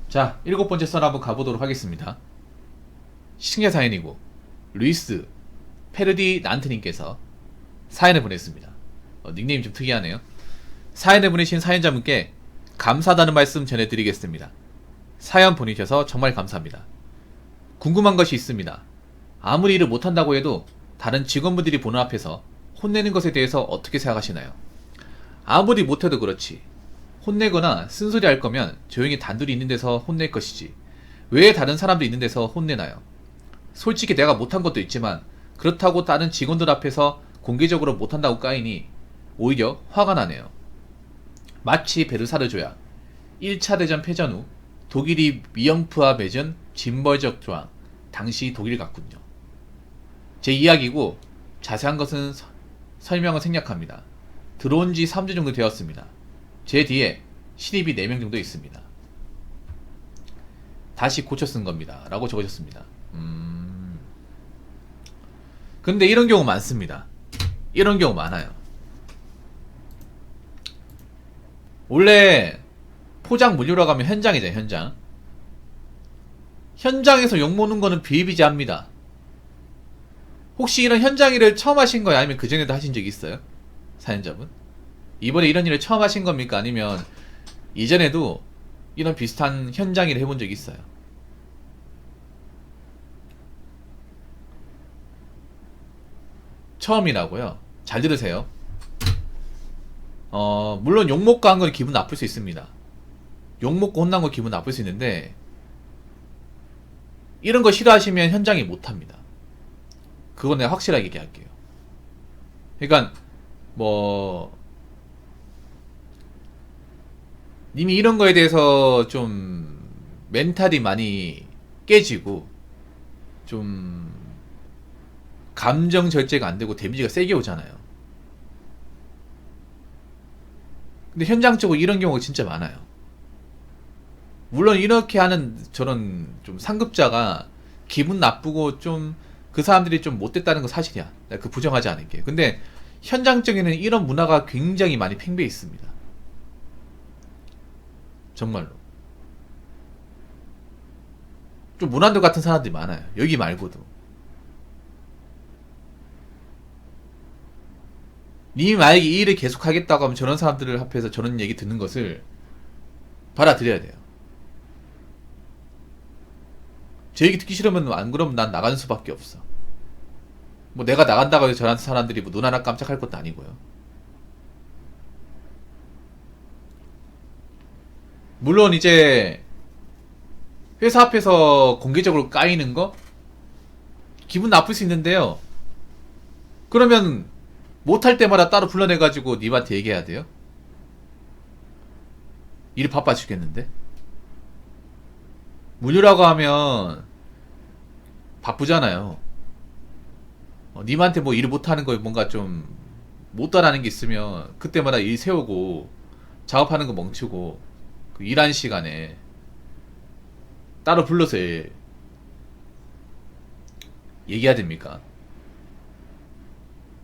자, 일곱 번째 썰 한번 가보도록 하겠습니다. 시청자 사연이고 루이스 페르디난트님께서 사연을 보냈습니다. 닉네임이 좀 특이하네요. 사연을 보내신 사연자분께 감사하다는 말씀 전해드리겠습니다. 사연 보내셔서 정말 감사합니다. 궁금한 것이 있습니다. 아무리 일을 못한다고 해도 다른 직원분들이 보는 앞에서 혼내는 것에 대해서 어떻게 생각하시나요? 아무리 못해도 그렇지. 혼내거나 쓴소리 할 거면 조용히 단둘이 있는 데서 혼낼 것이지. 왜 다른 사람도 있는 데서 혼내나요? 솔직히 내가 못한 것도 있지만 그렇다고 다른 직원들 앞에서 공개적으로 못한다고 까이니 오히려 화가 나네요. 마치 베르사르조약 1차 대전 패전 후 독일이 위영프와 맺은 징벌적 조항, 당시 독일 같군요. 제 이야기고 자세한 것은 설명을 생략합니다. 들어온 지 3주 정도 되었습니다. 제 뒤에 신입이 4명 정도 있습니다. 다시 고쳐 쓴 겁니다. 라고 적으셨습니다. 근데 이런 경우 많습니다. 이런 경우 많아요. 원래 포장 물류라고 하면 현장이잖아요. 현장. 현장에서 욕먹는 거는 비일비재합니다. 혹시 이런 현장 일을 처음 하신 거예요? 아니면 그전에도 하신 적이 있어요? 사연자분? 이번에 이런 일을 처음 하신 겁니까? 아니면 이전에도 이런 비슷한 현장 일을 해본 적이 있어요? 처음이라고요? 잘 들으세요. 물론 욕먹고 한 건 기분 나쁠 수 있습니다. 욕먹고 혼난 건 기분 나쁠 수 있는데 이런 거 싫어하시면 현장에 못합니다. 그건 내가 확실하게 얘기할게요. 그러니까 뭐 님이 이런 거에 대해서 좀 멘탈이 많이 깨지고 좀 감정 절제가 안 되고 데미지가 세게 오잖아요. 근데 현장적으로 이런 경우가 진짜 많아요. 물론 이렇게 하는 저런 좀 상급자가 기분 나쁘고 좀 그 사람들이 좀 못됐다는 건 사실이야. 내가 그 부정하지 않을게. 근데 현장적에는 이런 문화가 굉장히 많이 팽배해 있습니다. 정말로. 좀 무난도 같은 사람들이 많아요. 여기 말고도. 님이 만약에 이 일을 계속 하겠다고 하면 저런 사람들을 합해서 저런 얘기 듣는 것을 받아들여야 돼요. 제 얘기 듣기 싫으면 안 그러면 난 나가는 수밖에 없어. 뭐 내가 나간다고 해서 저런 사람들이 뭐 눈 하나 깜짝할 것도 아니고요. 물론 이제 회사 앞에서 공개적으로 까이는 거 기분 나쁠 수 있는데요. 그러면 못할 때마다 따로 불러내가지고 님한테 얘기해야 돼요? 일 바빠 죽겠는데? 물류라고 하면 바쁘잖아요. 님한테 뭐 일을 못하는 거 뭔가 좀 못다라는 게 있으면 그때마다 일 세우고 작업하는 거 멈추고 그 일한 시간에 따로 불러서 얘기해야 됩니까?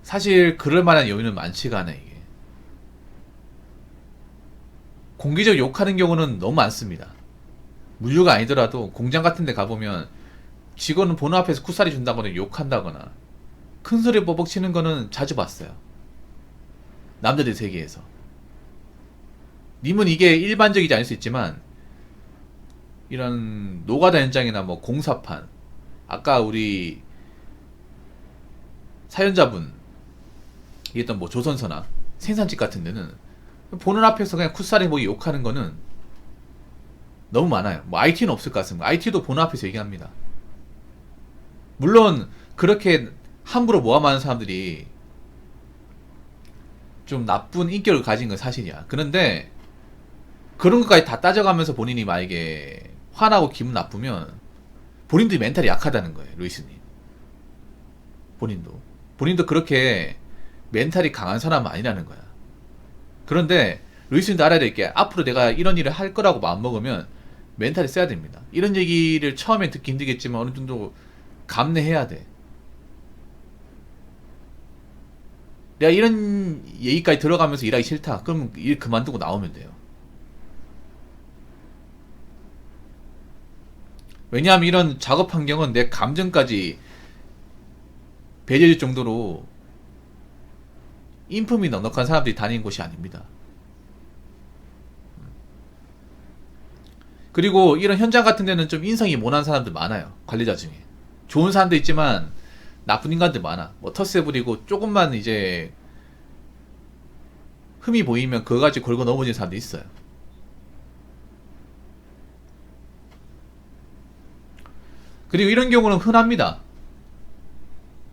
사실 그럴 만한 여유는 많지가 않아요. 이게 공개적 욕하는 경우는 너무 많습니다. 물류가 아니더라도 공장 같은 데 가보면 직원은 보는 앞에서 쿠사리 준다거나 욕한다거나 큰 소리 뽀벅 치는 거는 자주 봤어요. 남자들 세계에서. 님은 이게 일반적이지 않을 수 있지만 이런 노가다 현장이나 뭐 공사판, 아까 우리 사연자분 얘기했던 뭐 조선소나 생산직 같은 데는 보는 앞에서 그냥 쿠사리 보기 욕하는 거는 너무 많아요. 뭐 IT는 없을 것 같습니다. IT도 보는 앞에서 얘기합니다. 물론 그렇게 함부로 모함하는 사람들이 좀 나쁜 인격을 가진 건 사실이야. 그런데 그런 것까지 다 따져가면서 본인이 만약에 화나고 기분 나쁘면 본인도 멘탈이 약하다는 거예요. 루이스님. 본인도 그렇게 멘탈이 강한 사람은 아니라는 거야. 그런데 루이스님도 알아야 될 게 앞으로 내가 이런 일을 할 거라고 마음먹으면 멘탈이 써야 됩니다. 이런 얘기를 처음에 듣기 힘들겠지만 어느 정도 감내해야 돼. 내가 이런 얘기까지 들어가면서 일하기 싫다. 그러면 일 그만두고 나오면 돼요. 왜냐하면 이런 작업 환경은 내 감정까지 배제될 정도로 인품이 넉넉한 사람들이 다니는 곳이 아닙니다. 그리고 이런 현장 같은 데는 좀 인성이 모난 사람들 많아요. 관리자 중에. 좋은 사람도 있지만 나쁜 인간들 많아. 뭐 텃세 부리고 조금만 이제 흠이 보이면 그거 가지고 걸고 넘어지는 사람도 있어요. 그리고 이런 경우는 흔합니다.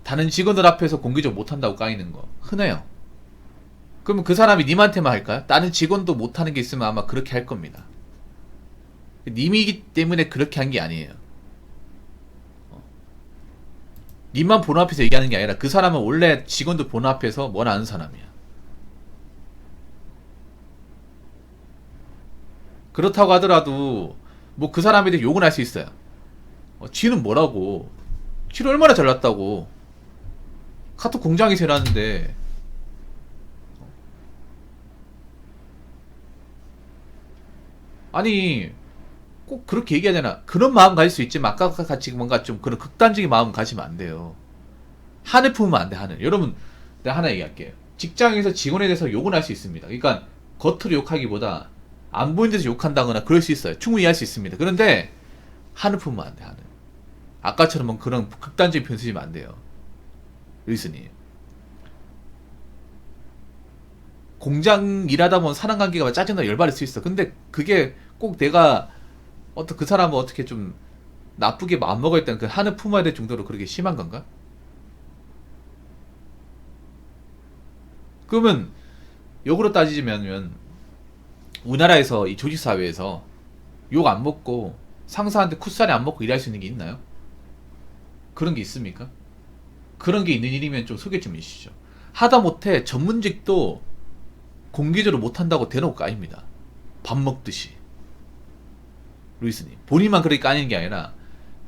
다른 직원들 앞에서 공개적으로 못한다고 까이는 거 흔해요. 그러면 그 사람이 님한테만 할까요? 다른 직원도 못하는 게 있으면 아마 그렇게 할 겁니다. 님이기 때문에 그렇게 한 게 아니에요. 님만 보는 앞에서 얘기하는 게 아니라 그 사람은 원래 직원들 보는 앞에서 뭘 아는 사람이야. 그렇다고 하더라도 뭐 그 사람에 대해 욕은 할 수 있어요. 지는 뭐라고, 지는 얼마나 잘났다고, 카톡 공장이 세라는데 아니 꼭 그렇게 얘기해야 되나. 그런 마음 가질 수 있지만 아까 같이 뭔가 좀 그런 극단적인 마음 가지면 안 돼요. 하늘 품으면 안 돼. 하늘. 여러분 내가 하나 얘기할게요. 직장에서 직원에 대해서 욕은 할 수 있습니다. 그러니까 겉으로 욕하기보다 안 보이는 데서 욕한다거나 그럴 수 있어요. 충분히 할 수 있습니다. 그런데 하늘 품으면 안 돼. 하늘. 아까처럼 뭐 그런 극단적인 표현 쓰시면 안 돼요. 루이스님, 공장 일하다 보면 사람 관계가 짜증나 열받을 수 있어. 근데 그게 꼭 내가 그 사람은 어떻게 좀 나쁘게 마음먹어 있다는 그 하늘 품어야 될 정도로 그렇게 심한 건가? 그러면 역으로 따지면 우리나라에서 이 조직사회에서 욕 안 먹고 상사한테 쿠사리 안 먹고 일할 수 있는 게 있나요? 그런 게 있습니까? 그런 게 있는 일이면 좀 소개 좀 해주시죠. 하다못해 전문직도 공개적으로 못한다고 대놓고 까입니다. 밥 먹듯이. 루이스님, 본인만 그렇게 까이는 게 아니라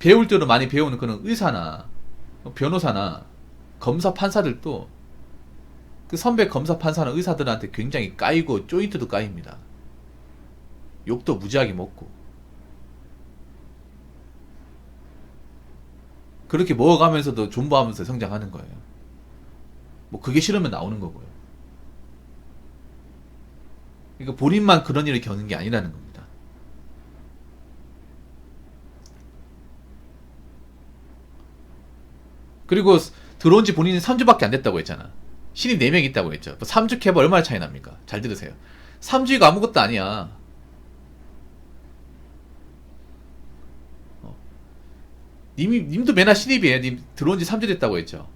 배울 대로 많이 배우는 그런 의사나 변호사나 검사 판사들도 그 선배 검사 판사나 의사들한테 굉장히 까이고 조인트도 까입니다. 욕도 무지하게 먹고. 그렇게 먹어가면서도 존버하면서 성장하는 거예요. 뭐 그게 싫으면 나오는 거고요. 그러니까 본인만 그런 일을 겪는 게 아니라는 겁니다. 그리고 들어온 지 본인이 3주밖에 안 됐다고 했잖아. 신입 4명 있다고 했죠. 3주 캡 얼마나 차이 납니까? 잘 들으세요. 3주가 아무것도 아니야. 님도 맨날 신입이에요. 님 들어온 지 3주 됐다고 했죠.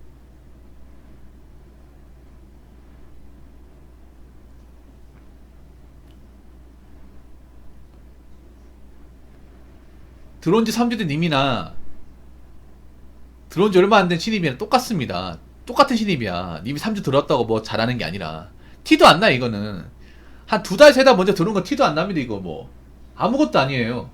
들어온 지 3주 된 님이나 들어온 지 얼마 안 된 신입이랑 똑같습니다. 똑같은 신입이야. 님이 3주 들어왔다고 뭐 잘하는 게 아니라. 티도 안 나, 이거는. 한 2달, 3달 먼저 들어온 건 티도 안 납니다, 이거 뭐. 아무것도 아니에요.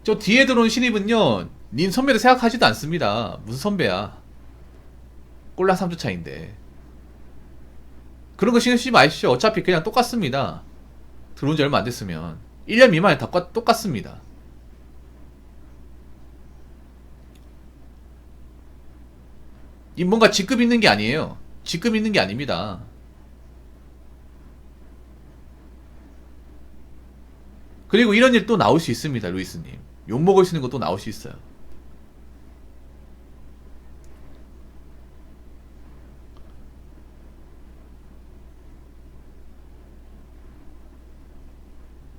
저 뒤에 들어온 신입은요, 님 선배도 생각하지도 않습니다. 무슨 선배야. 꼴랑 3주 차인데. 그런 거 신경 쓰지 마십시오. 어차피 그냥 똑같습니다. 들어온 지 얼마 안 됐으면. 1년 미만에 다 똑같습니다. 이 뭔가 직급 있는 게 아니에요. 직급 있는 게 아닙니다. 그리고 이런 일 또 나올 수 있습니다, 루이스님. 욕먹을 수 있는 것도 나올 수 있어요.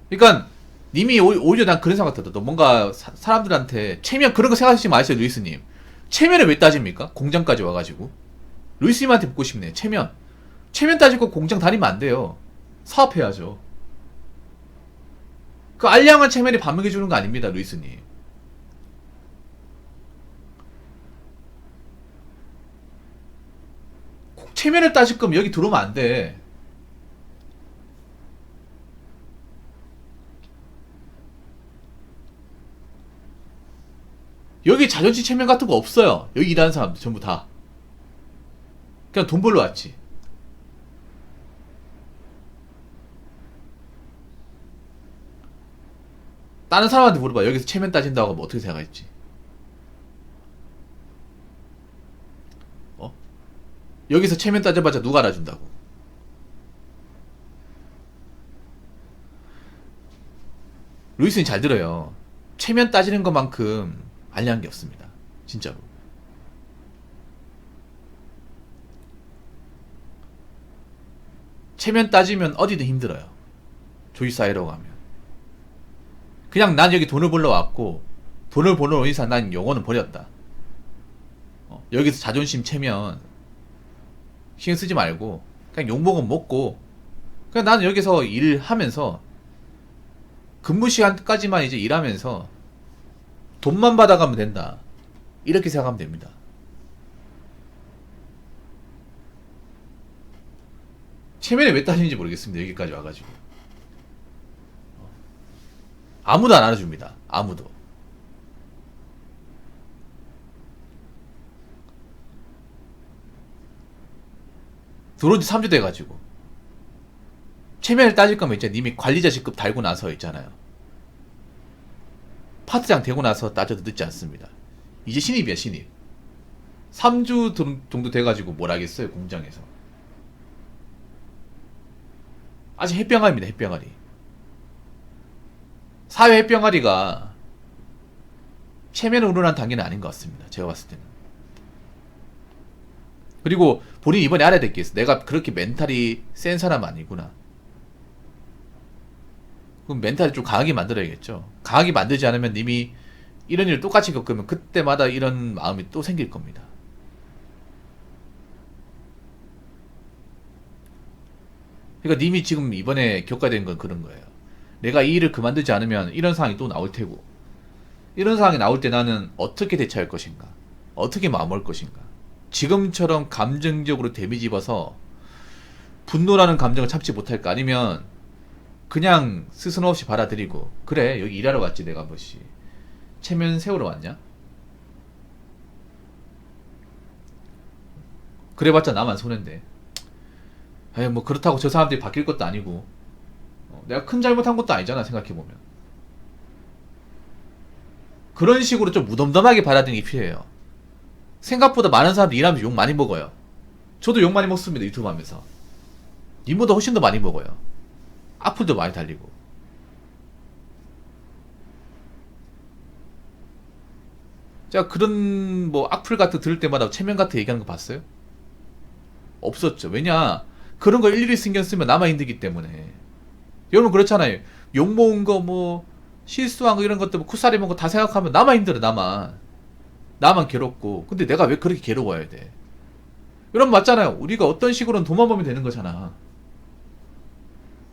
그러니까 님이 오히려 난 그런 생각 들었다. 뭔가 사람들한테 체면 그런 거 생각하시지 마세요, 루이스님. 체면을 왜 따집니까? 공장까지 와가지고. 루이스님한테 묻고 싶네. 체면 따지고 공장 다니면 안 돼요. 사업해야죠. 그 알량한 체면이 밥 먹여주는 거 아닙니다, 루이스님. 꼭 체면을 따질 거면 여기 들어오면 안 돼. 여기 자존심 체면 같은 거 없어요. 여기 일하는 사람들 전부 다. 그냥 돈 벌러 왔지. 다른 사람한테 물어봐. 여기서 체면 따진다고 하면 어떻게 생각할지. 어? 여기서 체면 따져봤자 누가 알아준다고. 루이스는 잘 들어요. 체면 따지는 것만큼 알량한 게 없습니다. 진짜로. 체면 따지면 어디든 힘들어요. 조이 사이로 가면. 그냥 난 여기 돈을 벌러 왔고 돈을 벌러 온 이상 난 영어는 버렸다. 여기서 자존심 체면 신경 쓰지 말고 그냥 욕먹은 먹고 그냥 나는 여기서 일하면서 근무 시간까지만 이제 일하면서 돈만 받아가면 된다. 이렇게 생각하면 됩니다. 체면에 왜 따지는지 모르겠습니다. 여기까지 와가지고. 아무도 안 알아줍니다. 아무도. 들어온 지 3주 돼가지고. 체면을 따질 거면 이제 님이 관리자 직급 달고 나서 있잖아요. 파트장 되고 나서 따져도 늦지 않습니다. 이제 신입이야, 신입. 3주 정도 돼가지고 뭘 하겠어요, 공장에서. 아직 햇병아리입니다, 햇병아리. 사회 햇병아리가 체면을 우러난 단계는 아닌 것 같습니다. 제가 봤을 때는. 그리고 본인이 이번에 알아야 될 게 있어. 내가 그렇게 멘탈이 센 사람 아니구나. 그럼 멘탈을 좀 강하게 만들어야겠죠. 강하게 만들지 않으면 님이 이런 일을 똑같이 겪으면 그때마다 이런 마음이 또 생길 겁니다. 그러니까 님이 지금 이번에 겪어야 되는 건 그런 거예요. 내가 이 일을 그만두지 않으면 이런 상황이 또 나올 테고, 이런 상황이 나올 때 나는 어떻게 대처할 것인가, 어떻게 마음먹을 것인가. 지금처럼 감정적으로 데미지 입어서 분노라는 감정을 참지 못할까, 아니면 그냥 스스럼 없이 받아들이고, 그래 여기 일하러 왔지 내가 뭐시 체면 세우러 왔냐? 그래봤자 나만 손해인데. 에이, 뭐 그렇다고 저 사람들이 바뀔 것도 아니고, 내가 큰 잘못한 것도 아니잖아 생각해보면. 그런 식으로 좀 무덤덤하게 받아들이는 게 필요해요. 생각보다 많은 사람들이 일하면서 욕 많이 먹어요. 저도 욕 많이 먹습니다, 유튜브 하면서. 님보다 훨씬 더 많이 먹어요. 악플도 많이 달리고. 제가 그런 뭐 악플 같은 거 들을 때마다 체면 같은 얘기하는 거 봤어요? 없었죠. 왜냐, 그런 거 일일이 신경 쓰면 나만 힘들기 때문에. 여러분 그렇잖아요. 욕 먹은 거 뭐 실수한 거 이런 것들 뭐 쿠사리 먹은 거 다 생각하면 나만 힘들어. 나만 괴롭고. 근데 내가 왜 그렇게 괴로워야 돼? 여러분 맞잖아요. 우리가 어떤 식으로는 돈만 벌면 되는 거잖아.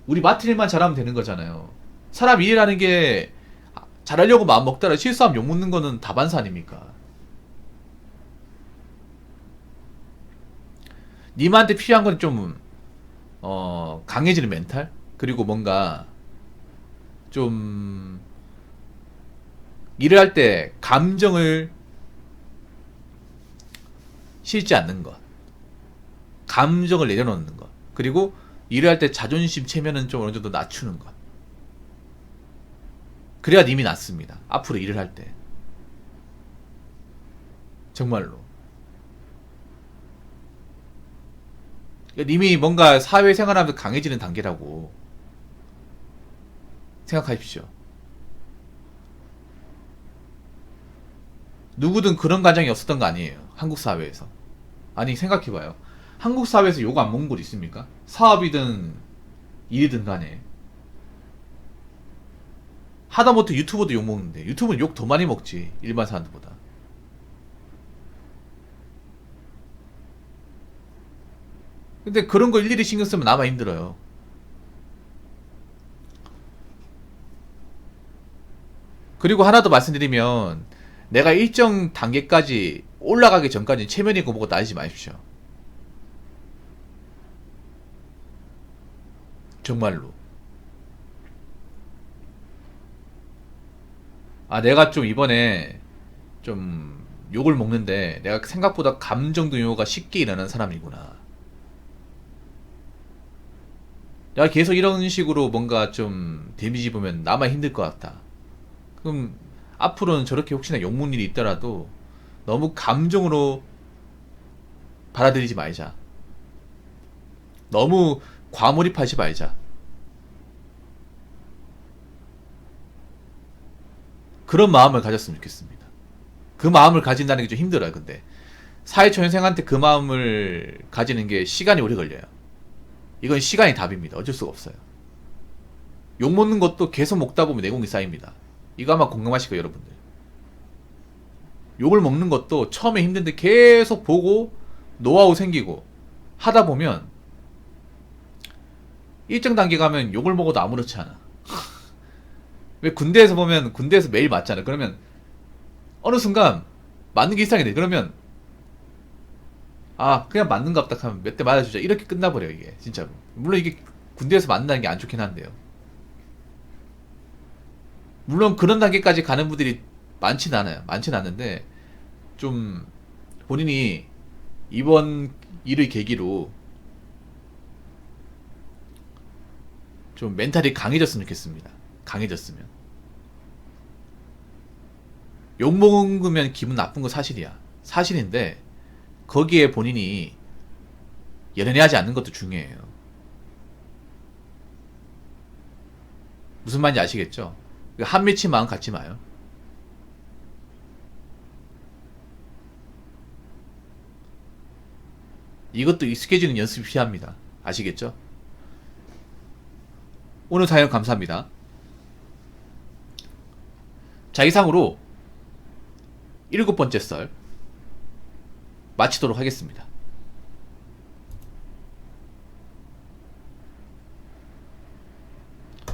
우리 맡은 일만 잘하면 되는 거잖아요. 사람 일이라는 게 잘하려고 마음 먹다가 실수하면 욕 먹는 거는 다반사 아닙니까? 님한테 필요한 건 좀 강해지는 멘탈? 그리고 뭔가 좀 일을 할 때 감정을 실지 않는 것, 감정을 내려놓는 것, 그리고 일을 할 때 자존심 체면은 좀 어느 정도 낮추는 것. 그래야 님이 낫습니다. 앞으로 일을 할 때. 정말로. 그러니까 님이 뭔가 사회생활하면서 강해지는 단계라고 생각하십시오. 누구든 그런 과정이 없었던 거 아니에요. 한국 사회에서. 아니 생각해봐요. 한국 사회에서 욕 안 먹는 곳 있습니까? 사업이든 일이든 간에. 하다못해 유튜버도 욕 먹는데 유튜브는 욕 더 많이 먹지, 일반 사람들보다. 근데 그런 거 일일이 신경 쓰면 나만 힘들어요. 그리고 하나 더 말씀드리면, 내가 일정 단계까지 올라가기 전까지 체면이고 뭐고 따지지 마십시오. 정말로. 아, 내가 좀 이번에 좀 욕을 먹는데 내가 생각보다 감정 동요가 쉽게 일어나는 사람이구나. 내가 계속 이런 식으로 뭔가 좀 데미지 보면 나만 힘들 것 같다. 그럼 앞으로는 저렇게 혹시나 욕먹는 일이 있더라도 너무 감정으로 받아들이지 말자. 너무 과몰입하지 말자. 그런 마음을 가졌으면 좋겠습니다. 그 마음을 가진다는 게 좀 힘들어요, 근데. 사회초년생한테 그 마음을 가지는 게 시간이 오래 걸려요. 이건 시간이 답입니다. 어쩔 수가 없어요. 욕 먹는 것도 계속 먹다 보면 내공이 쌓입니다. 이거 아마 공감하실 거예요, 여러분들. 욕을 먹는 것도 처음에 힘든데 계속 보고 노하우 생기고 하다 보면 일정 단계 가면 욕을 먹어도 아무렇지 않아. 왜 군대에서 보면 군대에서 매일 맞잖아. 그러면 어느 순간 맞는 게 일상이 돼. 그러면 아 그냥 맞는갑다 하면 몇 대 맞아주자 이렇게 끝나버려 이게 진짜로. 물론 이게 군대에서 맞는다는 게 안 좋긴 한데요. 물론 그런 단계까지 가는 분들이 많진 않아요. 많진 않은데 좀 본인이 이번 일을 계기로 좀 멘탈이 강해졌으면 좋겠습니다. 강해졌으면. 욕먹으면 기분 나쁜 거 사실이야. 사실인데 거기에 본인이 연연해하지 않는 것도 중요해요. 무슨 말인지 아시겠죠? 한 맺힌 마음 갖지 마요. 이것도 익숙해지는 연습이 필요합니다. 아시겠죠? 오늘 사연 감사합니다. 자, 이상으로 7번째 썰 마치도록 하겠습니다.